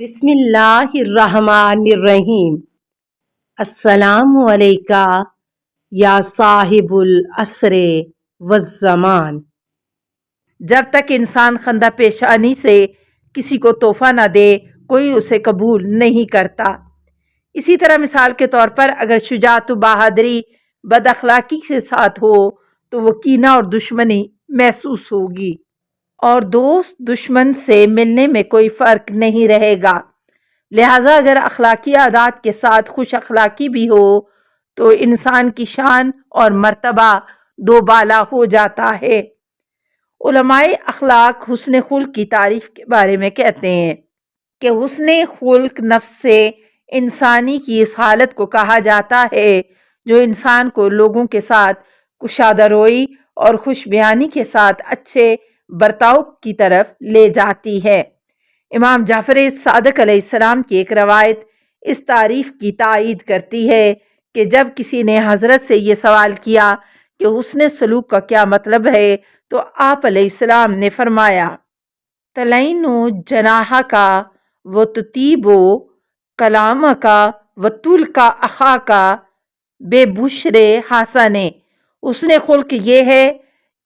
بسم اللہ الرحمن الرحیم۔ السلام علیکہ یا صاحب العصر والزمان۔ جب تک انسان خندہ پیشانی سے کسی کو تحفہ نہ دے کوئی اسے قبول نہیں کرتا۔ اسی طرح مثال کے طور پر اگر شجاعت و بہادری بد اخلاقی کے ساتھ ہو تو وہ کینہ اور دشمنی محسوس ہوگی، اور دوست دشمن سے ملنے میں کوئی فرق نہیں رہے گا۔ لہٰذا اگر اخلاقی عادات کے ساتھ خوش اخلاقی بھی ہو تو انسان کی شان اور مرتبہ دو بالا ہو جاتا ہے۔ علماء اخلاق حسن خلق کی تعریف کے بارے میں کہتے ہیں کہ حسن خلق نفس سے انسانی کی اس حالت کو کہا جاتا ہے جو انسان کو لوگوں کے ساتھ کشادہ روئی اور خوش بیانی کے ساتھ اچھے برتاؤ کی طرف لے جاتی ہے۔ امام جعفر صادق علیہ السلام کی ایک روایت اس تعریف کی تائید کرتی ہے کہ جب کسی نے حضرت سے یہ سوال کیا کہ حسن سلوک کا کیا مطلب ہے تو آپ علیہ السلام نے فرمایا، تلین جناحک وتطیب کلامک وتلقی اخاک ببشر حسن۔ حسن خلق یہ ہے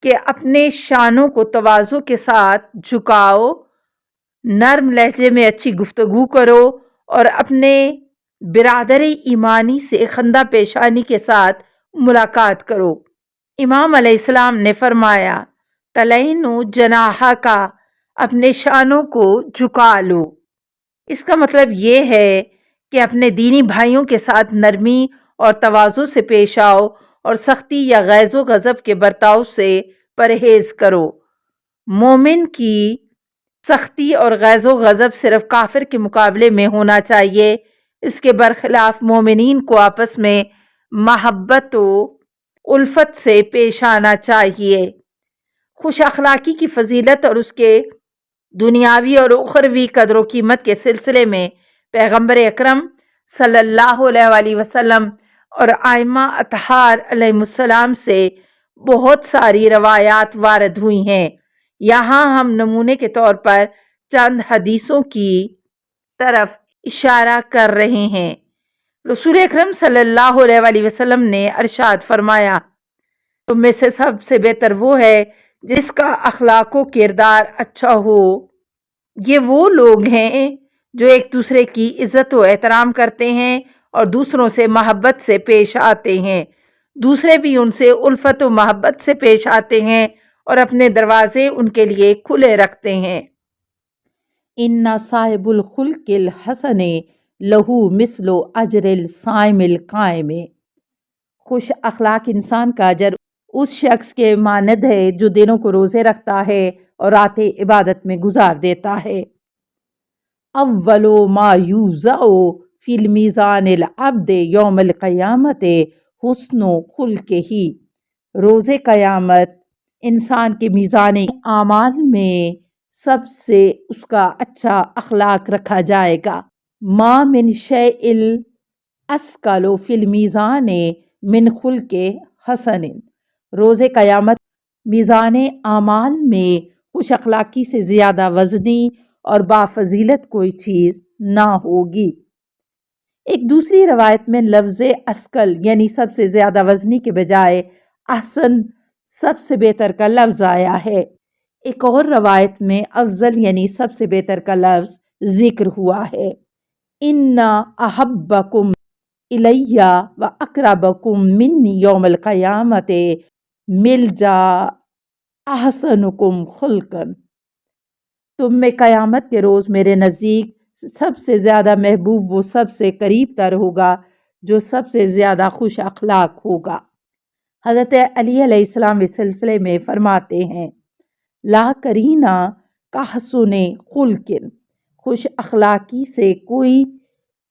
کہ اپنے شانوں کو تواضع کے ساتھ جھکاؤ، نرم لہجے میں اچھی گفتگو کرو اور اپنے برادر ایمانی سے خندہ پیشانی کے ساتھ ملاقات کرو۔ امام علیہ السلام نے فرمایا، تلین جناحک، اپنے شانوں کو جھکا لو۔ اس کا مطلب یہ ہے کہ اپنے دینی بھائیوں کے ساتھ نرمی اور تواضع سے پیش آؤ اور سختی یا غیظ و غضب کے برتاؤ سے پرہیز کرو۔ مومن کی سختی اور غیظ و غضب صرف کافر کے مقابلے میں ہونا چاہیے، اس کے برخلاف مومنین کو آپس میں محبت و الفت سے پیش آنا چاہیے۔ خوش اخلاقی کی فضیلت اور اس کے دنیاوی اور اخروی قدر و قیمت کے سلسلے میں پیغمبر اکرم صلی اللہ علیہ وآلہ وسلم اور ائمہ اطہار علیہم السلام سے بہت ساری روایات وارد ہوئی ہیں۔ یہاں ہم نمونے کے طور پر چند حدیثوں کی طرف اشارہ کر رہے ہیں۔ رسول اکرم صلی اللہ علیہ وآلہ وسلم نے ارشاد فرمایا، تم میں سے سب سے بہتر وہ ہے جس کا اخلاق و کردار اچھا ہو۔ یہ وہ لوگ ہیں جو ایک دوسرے کی عزت و احترام کرتے ہیں اور دوسروں سے محبت سے پیش آتے ہیں، دوسرے بھی ان سے الفت و محبت سے پیش آتے ہیں اور اپنے دروازے ان کے لیے کھلے رکھتے ہیں۔ ان صاحب الخلق الحسن لہو مثل اجر الصائم القائم۔ خوش اخلاق انسان کا اجر اس شخص کے مانند ہے جو دنوں کو روزے رکھتا ہے اور راتیں عبادت میں گزار دیتا ہے۔ اول ما یوضع فی المیزان العبد یوم القیامت حسن خلقہ۔ روز قیامت انسان کے میزان اعمال میں سب سے اس کا اچھا اخلاق رکھا جائے گا۔ ما من شیء اثقل فی المیزان من خلق حسن۔ روز قیامت میزان اعمال میں خوش اخلاقی سے زیادہ وزنی اور بافضیلت کوئی چیز نہ ہوگی۔ ایک دوسری روایت میں لفظ اثقل یعنی سب سے زیادہ وزنی کے بجائے احسن سب سے بہتر کا لفظ آیا ہے۔ ایک اور روایت میں افضل یعنی سب سے بہتر کا لفظ ذکر ہوا ہے۔ ان احبکم الی و اقربکم منی یوم القیامت ملجا احسنکم خلقا۔ تم میں قیامت کے روز میرے نزدیک سب سے زیادہ محبوب وہ سب سے قریب تر ہوگا جو سب سے زیادہ خوش اخلاق ہوگا۔ حضرت علی علیہ السلام اس سلسلے میں فرماتے ہیں، لا کرینہ کحسن خلق۔ خوش اخلاقی سے کوئی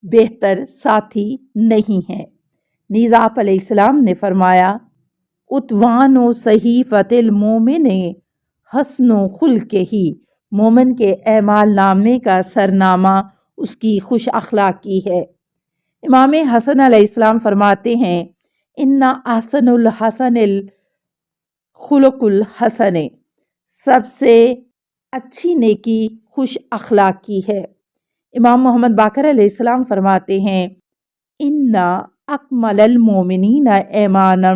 بہتر ساتھی نہیں ہے۔ نیز آپ علیہ السلام نے فرمایا، عنوان صحیفۃ المومن حسن خلقہ۔ مومن کے اعمال نامے کا سرنامہ اس کی خوش اخلاقی ہے۔ امام حسن علیہ السلام فرماتے ہیں، ان احسن الحسن الخلق الحسن۔ سب سے اچھی نیکی خوش اخلاقی ہے۔ امام محمد باقر علیہ السلام فرماتے ہیں اِنَّ اکمل المومنین ایمانا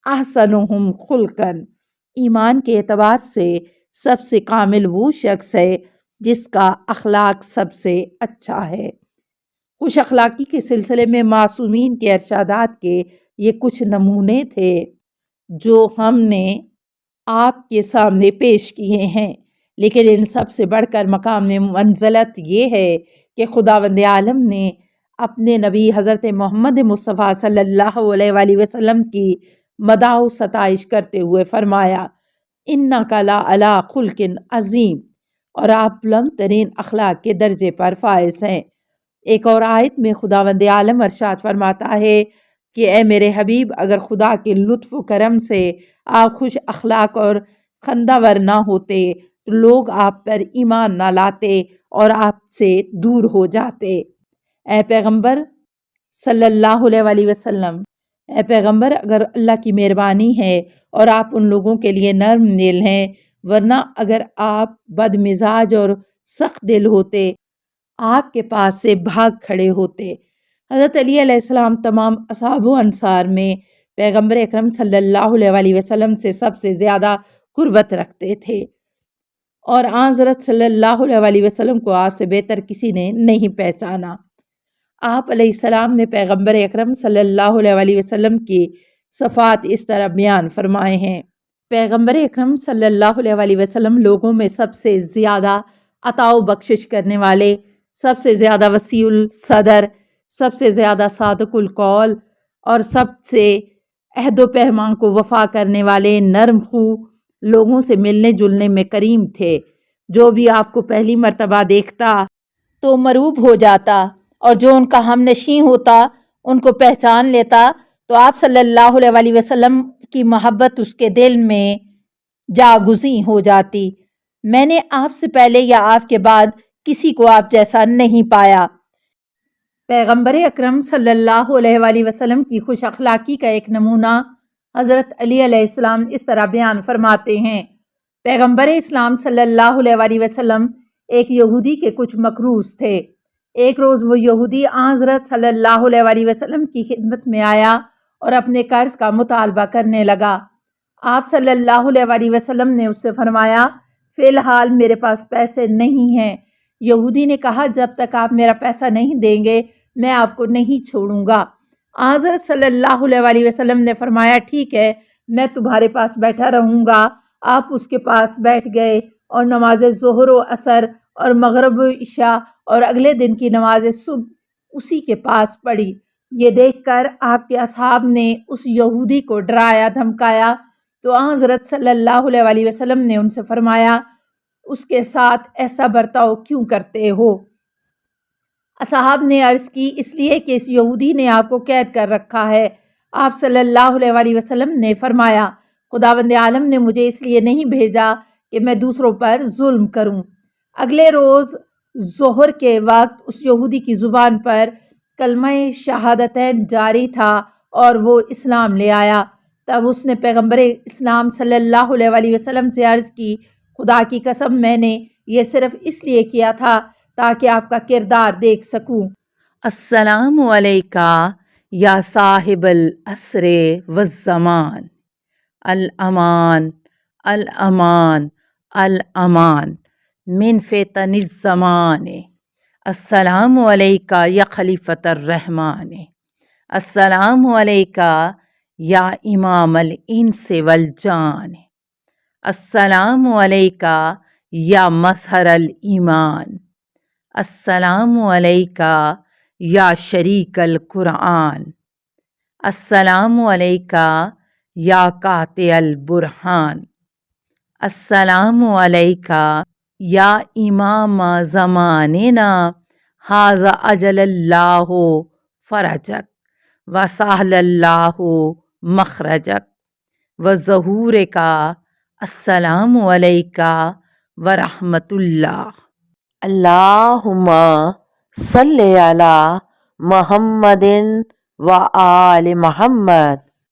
احسنہم خلقا، ایمان کے اعتبار سے سب سے کامل وہ شخص ہے جس کا اخلاق سب سے اچھا ہے۔ خوش اخلاقی کے سلسلے میں معصومین کے ارشادات کے یہ کچھ نمونے تھے جو ہم نے آپ کے سامنے پیش کیے ہیں، لیکن ان سب سے بڑھ کر مقام منزلت یہ ہے کہ خداوند عالم نے اپنے نبی حضرت محمد مصطفیٰ صلی اللہ علیہ وآلہ وسلم کی مدح و ستائش کرتے ہوئے فرمایا اِنَّکَ لَعَلیٰ خُلْقٍ عظیم، اور آپ بلند ترین اخلاق کے درجے پر فائز ہیں۔ ایک اور آیت میں خداوند عالم ارشاد فرماتا ہے کہ اے میرے حبیب، اگر خدا کے لطف و کرم سے آپ خوش اخلاق اور خنداور نہ ہوتے تو لوگ آپ پر ایمان نہ لاتے اور آپ سے دور ہو جاتے۔ اے پیغمبر صلی اللہ علیہ وآلہ وسلم، اے پیغمبر، اگر اللہ کی مہربانی ہے اور آپ ان لوگوں کے لیے نرم دل ہیں، ورنہ اگر آپ بد مزاج اور سخت دل ہوتے آپ کے پاس سے بھاگ کھڑے ہوتے۔ حضرت علی علیہ السلام تمام اصحاب و انصار میں پیغمبر اکرم صلی اللہ علیہ وآلہ وسلم سے سب سے زیادہ قربت رکھتے تھے، اور آن حضرت صلی اللہ علیہ وآلہ وسلم کو آپ سے بہتر کسی نے نہیں پہچانا۔ آپ علیہ السلام نے پیغمبر اکرم صلی اللہ علیہ وآلہ وسلم کی صفات اس طرح بیان فرمائے ہیں۔ پیغمبر اکرم صلی اللہ علیہ وآلہ وسلم لوگوں میں سب سے زیادہ عطا و بخشش کرنے والے، سب سے زیادہ وسیع الصدر، سب سے زیادہ صادق القول، اور سب سے عہد و پیمان کو وفا کرنے والے، نرم خو، لوگوں سے ملنے جلنے میں کریم تھے۔ جو بھی آپ کو پہلی مرتبہ دیکھتا تو مرعوب ہو جاتا، اور جو ان کا ہم نشیں ہوتا ان کو پہچان لیتا تو آپ صلی اللہ علیہ وآلہ وسلم کی محبت اس کے دل میں جاگزیں ہو جاتی۔ میں نے آپ سے پہلے یا آپ کے بعد کسی کو آپ جیسا نہیں پایا۔ پیغمبر اکرم صلی اللہ علیہ وآلہ وسلم کی خوش اخلاقی کا ایک نمونہ حضرت علی علیہ السلام اس طرح بیان فرماتے ہیں۔ پیغمبر اسلام صلی اللہ علیہ وآلہ وسلم ایک یہودی کے کچھ مکروز تھے۔ ایک روز وہ یہودی آن حضرت صلی اللہ علیہ وآلہ وسلم کی خدمت میں آیا اور اپنے قرض کا مطالبہ کرنے لگا۔ آپ صلی اللہ علیہ وآلہ وسلم نے اس سے فرمایا فی الحال میرے پاس پیسے نہیں ہیں۔ یہودی نے کہا جب تک آپ میرا پیسہ نہیں دیں گے میں آپ کو نہیں چھوڑوں گا۔ حضرت صلی اللہ علیہ وآلہ وسلم نے فرمایا ٹھیک ہے، میں تمہارے پاس بیٹھا رہوں گا۔ آپ اس کے پاس بیٹھ گئے اور نماز ظہر و عصر اور مغرب و عشاء اور اگلے دن کی نماز صبح اسی کے پاس پڑھی۔ یہ دیکھ کر آپ کے اصحاب نے اس یہودی کو ڈرایا دھمکایا تو حضرت صلی اللہ علیہ وآلہ وسلم نے ان سے فرمایا اس کے ساتھ ایسا برتاؤ کیوں کرتے ہو؟ اصحاب نے عرض کی اس لیے کہ اس یہودی نے آپ کو قید کر رکھا ہے۔ آپ صلی اللہ علیہ وآلہ وسلم نے فرمایا خداوند عالم نے مجھے اس لیے نہیں بھیجا کہ میں دوسروں پر ظلم کروں۔ اگلے روز ظہر کے وقت اس یہودی کی زبان پر کلمہ شہادتین جاری تھا اور وہ اسلام لے آیا۔ تب اس نے پیغمبر اسلام صلی اللہ علیہ وآلہ وسلم سے عرض کی خدا کی قسم میں نے یہ صرف اس لیے کیا تھا تاکہ آپ کا کردار دیکھ سکوں۔ السلام علیکہ یا صاحب العصر والزمان، الامان الامان الامان من فتن الزمان، السلام علیکہ یا خلیفۃ الرحمن، السلام علیکہ یا امام الانس والجان، السلام علیکہ یا مظہر الایمان، السلام علیکہ یا شریک القرآن، السلام علیکہ یا قاطع البرہان، السلام علیکہ یا امام زماننا ھذا اجل اللہ فرجک وسہل اللہ مخرجک وظہورک، السلام علیکہ ورحمۃ اللہ۔ اللہم صلی علی محمد و آل محمد۔